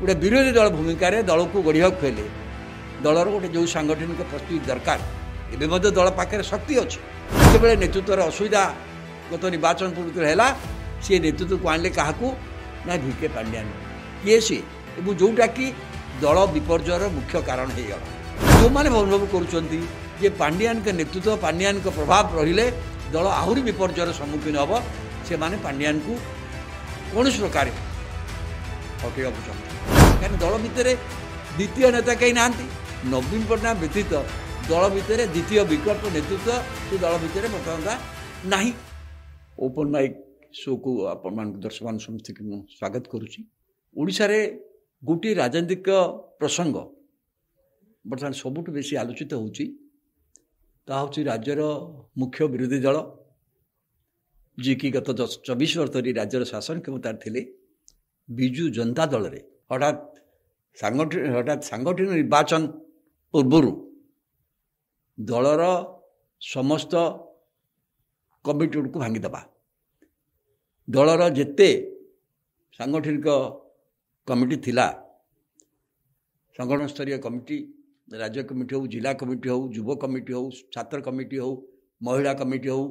गोटे विरोधी दल भूमिकार दल को गढ़ा खुले दलर गोटे जो सांगठनिक प्रस्तुति दरकार एवं दल पाखे शक्ति अच्छी जो नेतृत्वर असुविधा गत निर्वाचन पूर्व है सी नेतृत्व को आने क्या ना भिके पांड्यान किए सी जोटा कि दल विपर्जयर मुख्य कारण हो गला जो मैंने अनुभव कर पांड्यान के नेतृत्व पांड्यान के प्रभाव रहिले दल आहरी विपर्जयर सम्मुखीन हम से माने पांड्यान को कौन प्रकार हटेगा चाहते कहीं दल भितर द्वितीय नेता कहीं ना नवीन पट्टनायक व्यतीत दल भितर द्वितीय विकल्प नेतृत्व से दल भितर बर्तमान ना ओपन माइक शो को आपण दर्शक समस्त स्वागत करुच्ची ओडिशा रे गोटे राजनीतिक प्रसंग बर्तमान सबुठ बेसी आलोचित होची राज्यर मुख्य विरोधी दल जी की गत 24 वर्ष धरी राज्यर शासन क्षमतार थे विजु जनता दल रे हठात सांगठनिक निर्वाचन पूर्व दलर समस्त कमिटी को भांगीदबा दलर जेते सांगठनिक कमिटी थिला संगठन स्तरीय कमिटी राज्य कमिटी हो जिला कमिटी हो युव कमिटी हो छात्र कमिटी हो महिला कमिटी हो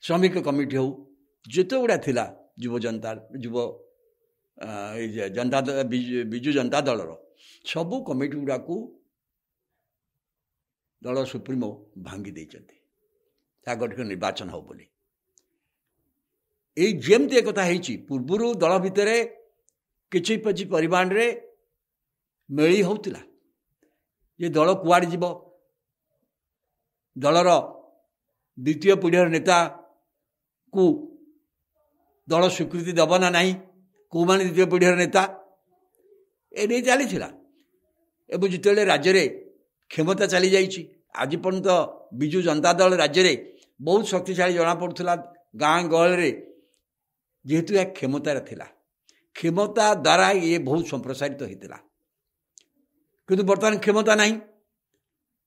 श्रमिक कमिटी हो जिते गुड़ा थिला युव जनता जनता विजु जनता दलर सबू कमिटी गुड़ा को दल सुप्रीमो भांगी देइचंती सांगठनिक निर्वाचन हो बोली जेमती एक कथा है पूर्वर दल भितर किछि पछि परिमाण रे मेली होतिला ये दल कुआड़ जीव दलर द्वितीय पीढ़ीर नेता को दल स्वीकृति दब ना नहीं कौ मान द्वितीय पीढ़ीर नेता ए नहीं चली एवं जिते राज्य रे क्षमता चली जाइए आज पर्यंत विजु जनता दल राज्य रे बहुत शक्तिशाली जना पड़ूला गाँ गहल जेहेतु यह क्षमतार थिला क्षमता द्वारा ये बहुत संप्रसारित होता किंतु बर्तमान क्षमता नहीं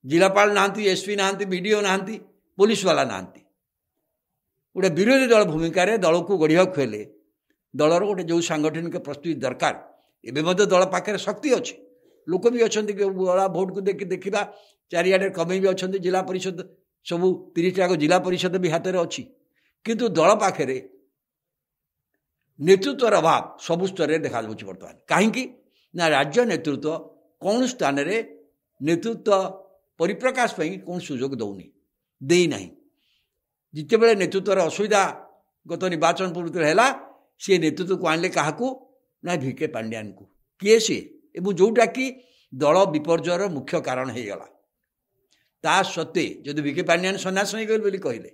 जिलापाल नांती एसपी नांती बीडीओ नांती पुलिस वाला नांती गोटे विरोधी दल भूमिकार दल को गढ़ा खुले दलर गोटे जो सांगठनिक प्रस्तुति दरकार एवं दल पाखे शक्ति अच्छी लोक भी अच्छा गला भोट को देखा चारिआडे कमी भी अच्छा जिला परिषद सबू 30 जिला परिषद भी हाथ में अच्छी किंतु दल पाखे नेतृत्वर अभाव सबु स्तर में देखा बर्तमान कहीं ना राज्य नेतृत्व कौन स्थान रे नेतृत्व परिप्रकाश कौन सुजोग दौनी देना जिते बड़े नेतृत्वर असुविधा गत निर्वाचन पूर्व है सी नेतृत्व को आने क्या ना भिके पांड्यान को किए सी जोटा कि दल विपर्जयर मुख्य कारण हो गला ता सत्वे जदि भिके पांड्यान सन्यास हो गए कहले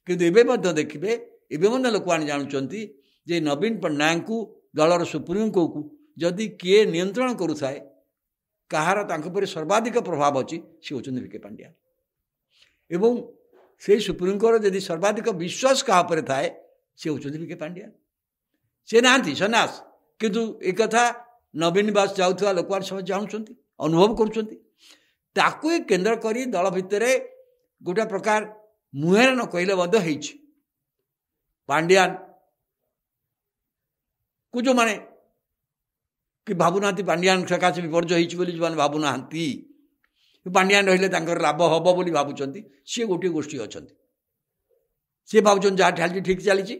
किंतु देखिए एवं लोक मैंने जानते जे नवीन पट्टनायक को दलर सुप्रीम कोर्ट को जदि किए नियंत्रण करुए कहार पर सर्वाधिक प्रभाव अच्छी सी होती भिके पांड्या एवं से सुप्रीम कोर्ट जदि सर्वाधिक विश्वास क्या थाए सी होती भिके पांड्या से ना सन्यास किंतु एक कथा नवीन निवास जाऊा लोक सब जानते अनुभव कर केन्द्र कर दल भितर गोटे प्रकार मुहेर न कहले पांड्यान को जो माने कि भावुना पांड्यान सकाशे विपर्जय जो भावुना पांड्यान रही लाभ हम बोली भावुं सी गोटे गोष्ठी अच्छा सी भावुं जहाँ ठाली ठीक चली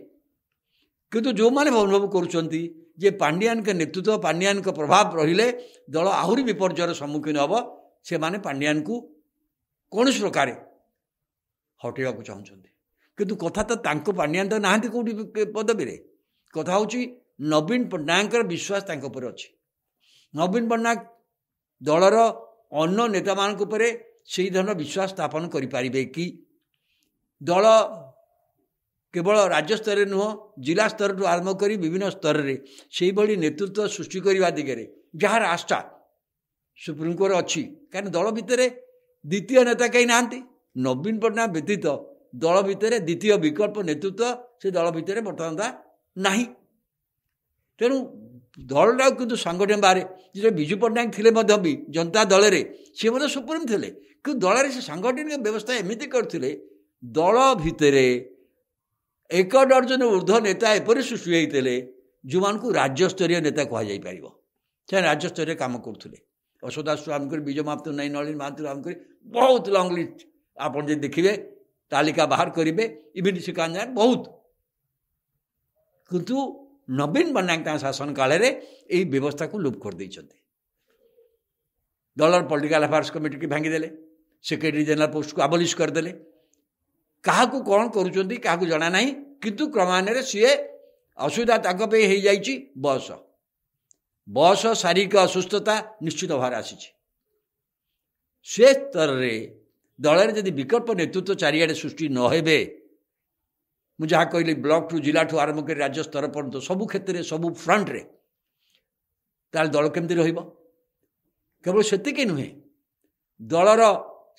किंतु जो मैंने अनुभव कर पांड्यान के नेतृत्व पांड्यान के प्रभाव रहिले दल आहरी विपर्जयर सम्मुखीन हम से माने पांड्यान को कौन प्रकार हटेगा चाहते किंतु कथा तो पांड्यान तो ना कौटी पदवी कथा हूँ नवीन पट्टनायक विश्वास पर अच्छी नवीन पट्टनायक दलर अन्य नेता मान से धरण विश्वास स्थापन करें कि दल केवल राज्य स्तर नुह जिला स्तर आरंभ कर विभिन्न स्तर में से भाई नेतृत्व सृष्टि करने दिगरे जार आस्था सुप्रीमकोर्ट अच्छी कहीं दल भितर द्वितीय नेता कहीं ना नवीन पट्टनायक व्यतीत दल भितर द्वितीय विकल्प नेतृत्व से दल भितर बर्तमान ना तेणु दलटा किंतु सांगठन बारे जो विजु पट्टनायक थे भी जनता दल में सी सुप्रीम थे कि दल से सांगठनिक व्यवस्था एमती करते दल भितर 1 डर्जन ऊर्ध्व नेता एपरी सृष्टि होते जो मान को राज्य स्तरीय नेता कहुपर से राज्य स्तर काम करुले अशोक दास आरम्भ कर विजय महातो नहीं नलिन महातो आरम्भ कर बहुत लंग लिस्ट आप देखिए तालिका बाहर करेंगे इवन श्रीकांत नारायण बहुत किंतु नवीन पट्टनायक शासन काल में यही व्यवस्था को लुप कर दलर पॉलिटिकल अफेयर्स कमिटी की भांगीदे सेक्रेटरी जनरल पोस्ट को आबलिश करदे क्या कौन करुँच जना ना किंतु क्रमान्वये सी असुविधा तक बयस बयस शारीरिक असुस्थता निश्चित भाव आसी से स्तर में दल में जदि विकल्प नेतृत्व चारिआडे सृष्टि नहे मुझे जहाँ कहली ब्लॉक टू जिला ठू आरंभ कर राज्य स्तर पर्यंत सबू क्षेत्र में सबू फ्रंट रे ताल दल केमती रहिबो केवल सेतिक नुहे दलर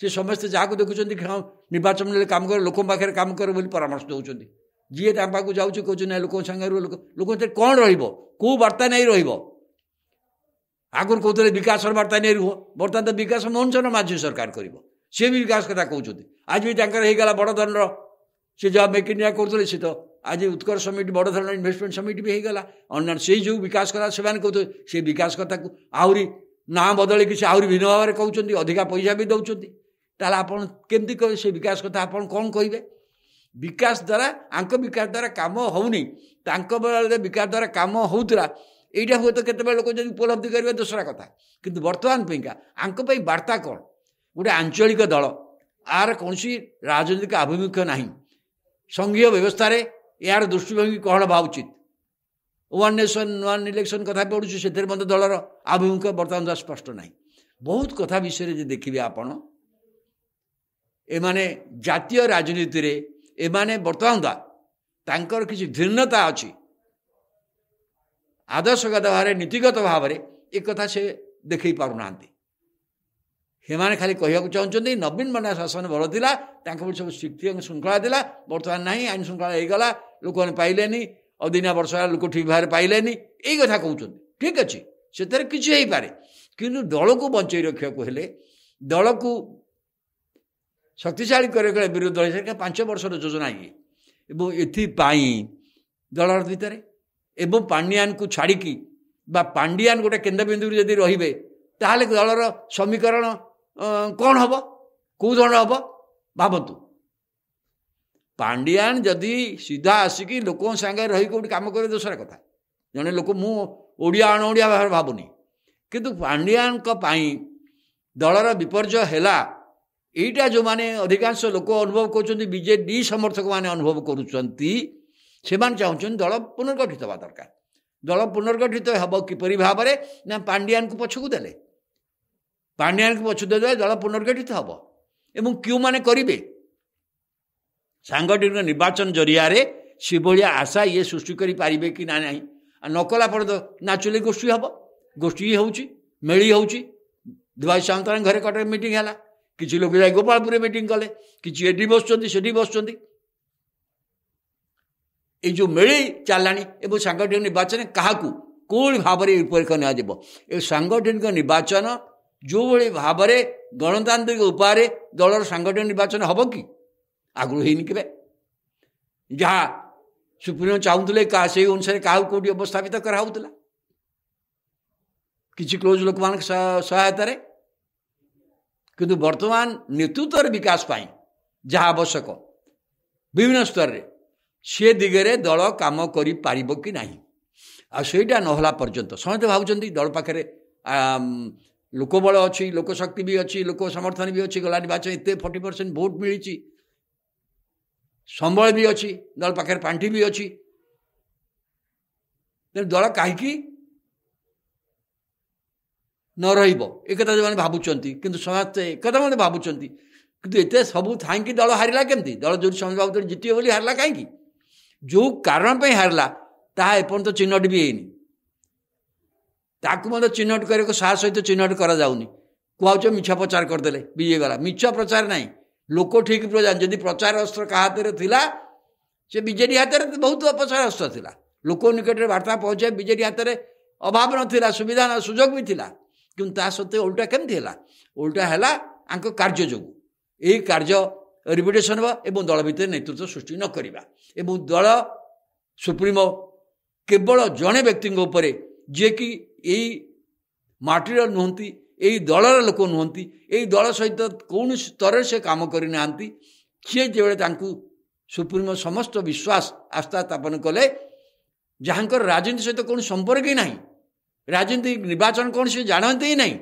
से समस्ते जहाँ देखुं निर्वाचन में काम कर लोक पाखे काम कर बोली परामर्श दौरान जी पाक जाऊँ कहते लोक सागर लोक कौन रो बार्ता नहीं रही आगुरी कहते विकास बार्ता नहीं रुह बर्तमान तो विकास मोहन चरण माझी सरकार कर सी भी विकास कथा कहते आज भी होगा बड़ धरण से जहाँ मेक इन इंडिया करते सी तो आज उत्कर्ष समिट बड़ धरण इन्वेस्टमेंट समिट भी होगा अन्य से जो विकास कला से कहते से विकास कथा को आहरी ना बदल कि आहरी भिन्न भाव में कहते अधिका पैसा भी दौरान ताल आपड़ केमती कहे से विकास कथा आप कौन कहे विकास द्वारा आंक विकास द्वारा काम होनी बेले विकास द्वारा काम होता यहाँ हूँ तो केत लोक जब उपलब्धि करेंगे दूसरा कथा किंतु बर्तमान आंक वार्ता कौन गोटे आंचलिक दल आर कौन राजनीतिक आभिमुख्य ना संघीय व्यवस्था यार दृष्टिभंगी कौन हवा उचित वन नेशन वन इलेक्शन कथा पढ़ुँ से दलर आभिमुख्य बर्तमान स्पष्ट ना बहुत कथा विषय देखिए आपण एमाने जातीय राजनीति रे एमाने बर्तमान तांकर किसी भिन्नता अच्छी आदर्शगत भाव नीतिगत भाव एक कथा से देखई पारना हेमाने खाली कहूँ चाहते नवीन पट्टनायक शासन भल था सब स्थिति श्रृंखला था बर्तमान ना आईन श्रृंखला होगा लोक मैंने पाइले अदिनिया वर्ष लोक ठीक भाव पाइले यही कथा कहते ठीक अच्छे से किसी हो पारे किंतु दल को बंचाई रखा हेले दल को शक्तिशाली करे विरोधी दल 5 वर्षर योजना ये एपाई दल भितर एवं पांडियान को छाड़ी पांडियान गोटे केन्द्रबिंदु जदि रे ताहले दलर समीकरण कौन हम कौ धरण हम भावतु पांडियान जदि सीधा आसिक लोक सागे रही कौट कम करे दूसरा कथा जड़े लोक मुझा अणओिया भाव भावुनी किंतु पांडियान दलर विपर्य है यहीटा जो माने अधिकांश लोक अनुभव कर बीजेडी समर्थक माने अनुभव करुँच चाहते दल पुनर्गठित हवा दरकार दल पुनर्गठित हम किपरि भाव ना पांडियान को पछकू देले पांडियान को पछु दे दल पुनर्गठित हम एवं क्यों माने करिवे सांगठनिक निर्वाचन जरिया से भाया आशा ये सृष्टि करि पारिबे कि ना नहीं नकला पर नाचुली गोष्ठी हम गोष्ठी होउची मेली होउची दिवाई सावंतराय घरे कटक मीटिंग है किसी लोग जाए गोपालपुर मीटिंग कले किसी एडी बसुँच ये जो मेली चलानी एवं सांगठनिक निर्वाचन क्या कौन भाव में रूपरेख नि सांगठनिक निर्वाचन जो भाई भाव में गणतांत्रिक उपाय दलर सांगठनिक निर्वाचन हम कि आगु है जहाँ सुप्रीम चाहूले से अनुसार क्या कौटी अवस्थापित कराला किसी क्लोज लोक मान सहायता किंतु वर्तमान नेतृत्व विकास पाई जहाँ आवश्यक विभिन्न स्तर रे से दिगरे दल काम करि पारिबो कि नहीं आईटा नहला पर्यंत समस्त भावुं दल पाखे लोकबल अच्छी लोकशक्ति भी अच्छी लोक समर्थन भी अच्छी गला निर्वाचन एत 40% भोट मिली संबल भी अच्छी दल पाखे पांठी भी अच्छी दल कहीं न रहा जो मैंने भावुंट कि समस्ते एक मतलब भावुंट कि एत सब थी दल हारिला केमती दल जो समझ भाव जितने बोली हारला कहीं जो कारण हारला ताहा एपर्यंत चिन्हट भी है ताकू मतलब चिन्हट करने साहस सहित चिन्हट कराऊनी कहु मिछा प्रचार करदे बीजे गला मिछा प्रचार ना लोक ठीक प्रचार जदि प्रचार अस्त्र क्या हाथ में थिला से बीजेडी हाथ में बहुत प्रचार अस्त्र थिला लोक निकट में वार्ता पहुँचे बीजेडी हाथ में अभाव ना सुविधा ना सुजोग भी थिला किंतु ता सत्वे उल्टा केमती है उल्टा है कार्य जो यही कार्य रिपिटेशन एवं दल भितर नेतृत्व सृष्टि न करवा एवं दल सुप्रीमो केवल जड़े व्यक्ति जी कि यही ମାଟିର ନୁହନ୍ତି, ଏଇ ଦଳର ଲୋକ ନୁହନ୍ତି, ଏଇ ଦଳ ସହିତ କୌଣସି ସ୍ତରରେ ସେ କାମ କରିନାହାନ୍ତି। ସିଏ ଯେବେଳେ ତାଙ୍କୁ ସୁପ୍ରିମୋ ସମସ୍ତ ବିଶ୍ୱାସ ଆସ୍ଥା ସ୍ଥାପନ କଲେ, ଯାହାଙ୍କର ରାଜନୀତି ସହିତ କୌଣସି ସମ୍ପର୍କ ହିଁ ନାହିଁ, ରାଜନୀତି ନିର୍ବାଚନ କ'ଣ ସେ ଜାଣନ୍ତି ହିଁ ନାହିଁ,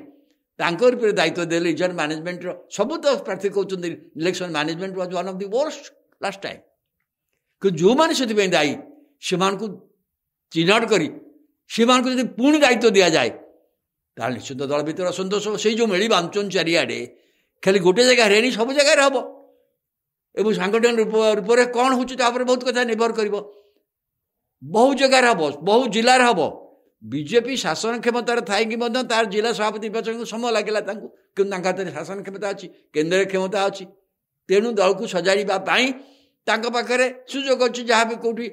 ତାଙ୍କର ଉପରେ ଦାୟିତ୍ୱ ଦେଲେ ଇଲେକ୍ସନ୍ ମ୍ୟାନେଜମେଣ୍ଟର। ସବୁ ତ ପ୍ରାର୍ଥୀ କହୁଛନ୍ତି election management was one of the worst last time. କିନ୍ତୁ ଯେଉଁମାନେ ସେଥିପାଇଁ ଦାୟୀ ସେମାନଙ୍କୁ ଚିହ୍ନଟ କରି ସେମାନଙ୍କୁ ଯଦି ପୁଣି ଦାୟିତ୍ୱ ଦିଆଯାଏ ତାହେଲେ ନିଶ୍ଚିତ ଦଳ ଭିତରେ ଅସନ୍ତୋଷ ହେବ। ସେଇ ଯେଉଁ ମେଳି ବାଞ୍ଚୁଛନ୍ତି ଚାରିଆଡ଼େ, ଖାଲି ଗୋଟେ ଜାଗାରେ ହେନି, ସବୁ ଜାଗାରେ ହେବ। ଏବଂ ସାଂଗଠନିକ ରୂପରେ କ'ଣ ହେଉଛି ତାପରେ ବହୁତ କଥା ନିର୍ଭର କରିବ। ବହୁ ଜାଗାରେ ହେବ, ବହୁ ଜିଲ୍ଲାରେ ହେବ। ବିଜେପି ଶାସନ କ୍ଷମତାରେ ଥାଇକି ମଧ୍ୟ ତାର ଜିଲ୍ଲା ସଭାପତି ନିର୍ବାଚନକୁ ସମୟ ଲାଗିଲା ତାଙ୍କୁ, କିନ୍ତୁ ତାଙ୍କ ହାତରେ ଶାସନ କ୍ଷମତା ଅଛି, କେନ୍ଦ୍ରରେ କ୍ଷମତା ଅଛି। ତେଣୁ ଦଳକୁ ସଜାଡ଼ିବା ପାଇଁ ତାଙ୍କ ପାଖରେ ସୁଯୋଗ ଅଛି। ଯାହା ବି କେଉଁଠି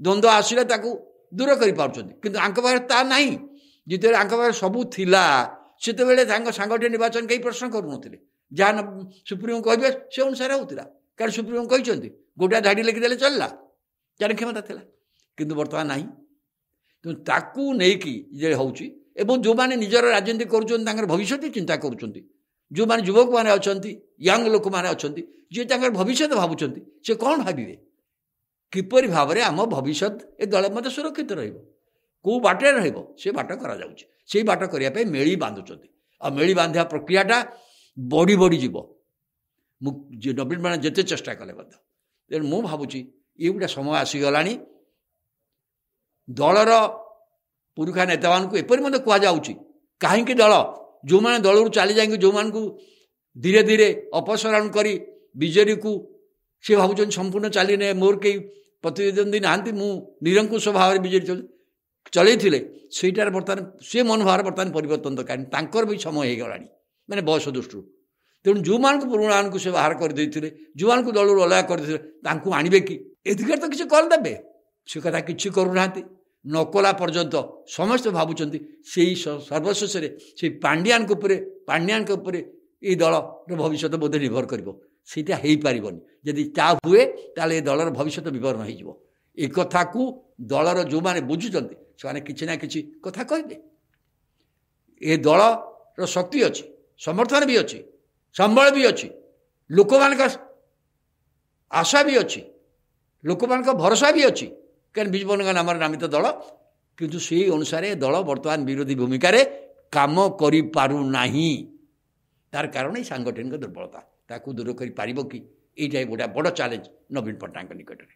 ଦ୍ୱନ୍ଦ୍ୱ ଆସିଲେ ତାକୁ ଦୂର କରିପାରୁଛନ୍ତି, କିନ୍ତୁ ଆଙ୍କ ପାଖରେ ତା ନାହିଁ। ଯେତେବେଳେ ଆଙ୍କ ପାଖରେ ସବୁ ଥିଲା ସେତେବେଳେ ତାଙ୍କ ସାଂଗଠନିକ ନିର୍ବାଚନ କେହି ପ୍ରଶ୍ନ କରୁନଥିଲେ। ଯାହା ସୁପ୍ରିମୋ କହିବେ ସେ ଅନୁସାରେ ହେଉଥିଲା, କାରଣ ସୁପ୍ରିମୋ କହିଛନ୍ତି ଗୋଟିଏ ଧାଡ଼ି ଲେଖିଦେଲେ ଚାଲିଲା, ଯାହାର କ୍ଷମତା ଥିଲା। କିନ୍ତୁ ବର୍ତ୍ତମାନ ନାହିଁ। ତେଣୁ ତାକୁ ନେଇକି ଯେ ହେଉଛି, ଏବଂ ଯେଉଁମାନେ ନିଜର ରାଜନୀତି କରୁଛନ୍ତି ତାଙ୍କର ଭବିଷ୍ୟତ ଚିନ୍ତା କରୁଛନ୍ତି, ଯେଉଁମାନେ ଯୁବକମାନେ ଅଛନ୍ତି, ୟଙ୍ଗ ଲୋକମାନେ ଅଛନ୍ତି, ଯିଏ ତାଙ୍କର ଭବିଷ୍ୟତ ଭାବୁଛନ୍ତି, ସେ କ'ଣ ଭାବିବେ, କିପରି ଭାବରେ ଆମ ଭବିଷ୍ୟତ ଏ ଦଳ ମଧ୍ୟ ସୁରକ୍ଷିତ ରହିବ, କେଉଁ ବାଟରେ ରହିବ, ସେ ବାଟ କରାଯାଉଛି। ସେଇ ବାଟ କରିବା ପାଇଁ ମେଳି ବାନ୍ଧୁଛନ୍ତି। ଆଉ ମେଳି ବାନ୍ଧିବା ପ୍ରକ୍ରିୟାଟା ବଢ଼ି ବଢ଼ିଯିବ, ନବୀନ ପଟ୍ଟନାୟକ ଯେତେ ଚେଷ୍ଟା କଲେ ମଧ୍ୟ। ତେଣୁ ମୁଁ ଭାବୁଛି ଏ ଗୋଟେ ସମୟ ଆସିଗଲାଣି। ଦଳର ପୁରୁଖା ନେତାମାନଙ୍କୁ ଏପରି ମଧ୍ୟ କୁହାଯାଉଛି, କାହିଁକି ଦଳ ଯେଉଁମାନେ ଦଳରୁ ଚାଲି ଯାଇକି ଯେଉଁମାନଙ୍କୁ ଧୀରେ ଧୀରେ ଅପସାରଣ କରି ବିଜେଡ଼ିକୁ ସେ ଭାବୁଛନ୍ତି ସମ୍ପୂର୍ଣ୍ଣ ଚାଲିନେ, ମୋର କେହି ପ୍ରତିଦ୍ୱନ୍ଦ୍ୱୀ ନାହାନ୍ତି, ମୁଁ ନିରଙ୍କୁଶ ଭାବରେ ବିଜେଡ଼ି ଚଲେଇଥିଲେ, ସେଇଟାରେ ବର୍ତ୍ତମାନ ସେ ମନୋଭାବରେ ବର୍ତ୍ତମାନ ପରିବର୍ତ୍ତନ ଦରକାର। ତାଙ୍କର ବି ସମୟ ହେଇଗଲାଣି, ମାନେ ବୟସ ଦୃଷ୍ଟିରୁ। ତେଣୁ ଯେଉଁମାନଙ୍କୁ ପୁରୁଣାମାନଙ୍କୁ ସେ ବାହାର କରିଦେଇଥିଲେ, ଯେଉଁମାନଙ୍କୁ ଦଳରୁ ଅଲଗା କରିଦେଇଥିଲେ, ତାଙ୍କୁ ଆଣିବେ କି? ଏ ଦିଗରେ ତ କିଛି କଲ୍ ଦେବେ, ସେ କଥା କିଛି କରୁନାହାନ୍ତି। ନକଲା ପର୍ଯ୍ୟନ୍ତ ସମସ୍ତେ ଭାବୁଛନ୍ତି ସେଇ ସର୍ବଶେଷରେ ସେଇ ପାଣ୍ଡିଆନଙ୍କ ଉପରେ ଏଇ ଦଳର ଭବିଷ୍ୟତ ବୋଧେ ନିର୍ଭର କରିବ। ସେଇଟା ହେଇପାରିବନି। ଯଦି ତା ହୁଏ ତାହେଲେ ଏ ଦଳର ଭବିଷ୍ୟତ ବିବରଣ ହେଇଯିବ। ଏ କଥାକୁ ଦଳର ଯେଉଁମାନେ ବୁଝୁଛନ୍ତି ସେମାନେ କିଛି ନା କିଛି କଥା କହିବେ। ଏ ଦଳର ଶକ୍ତି ଅଛି, ସମର୍ଥନ ବି ଅଛି, ସମ୍ବଳ ବି ଅଛି, ଲୋକମାନଙ୍କ ଆଶା ବି ଅଛି, ଲୋକମାନଙ୍କ ଭରସା ବି ଅଛି। କାରଣ ବିଜୁ ପଟ୍ଟନାୟକ ନାମରେ ନାମିତ ଦଳ, କିନ୍ତୁ ସେଇ ଅନୁସାରେ ଦଳ ବର୍ତ୍ତମାନ ବିରୋଧୀ ଭୂମିକାରେ କାମ କରିପାରୁନାହିଁ। ତାର କାରଣ ଏଇ ସାଂଗଠନିକ ଦୁର୍ବଳତା। ତାକୁ ଦୂର କରିପାରିବ କି? ଏଇଟା ଗୋଟେ ବଡ଼ ଚ୍ୟାଲେଞ୍ଜ ନବୀନ ପଟ୍ଟନାୟକଙ୍କ ନିକଟରେ।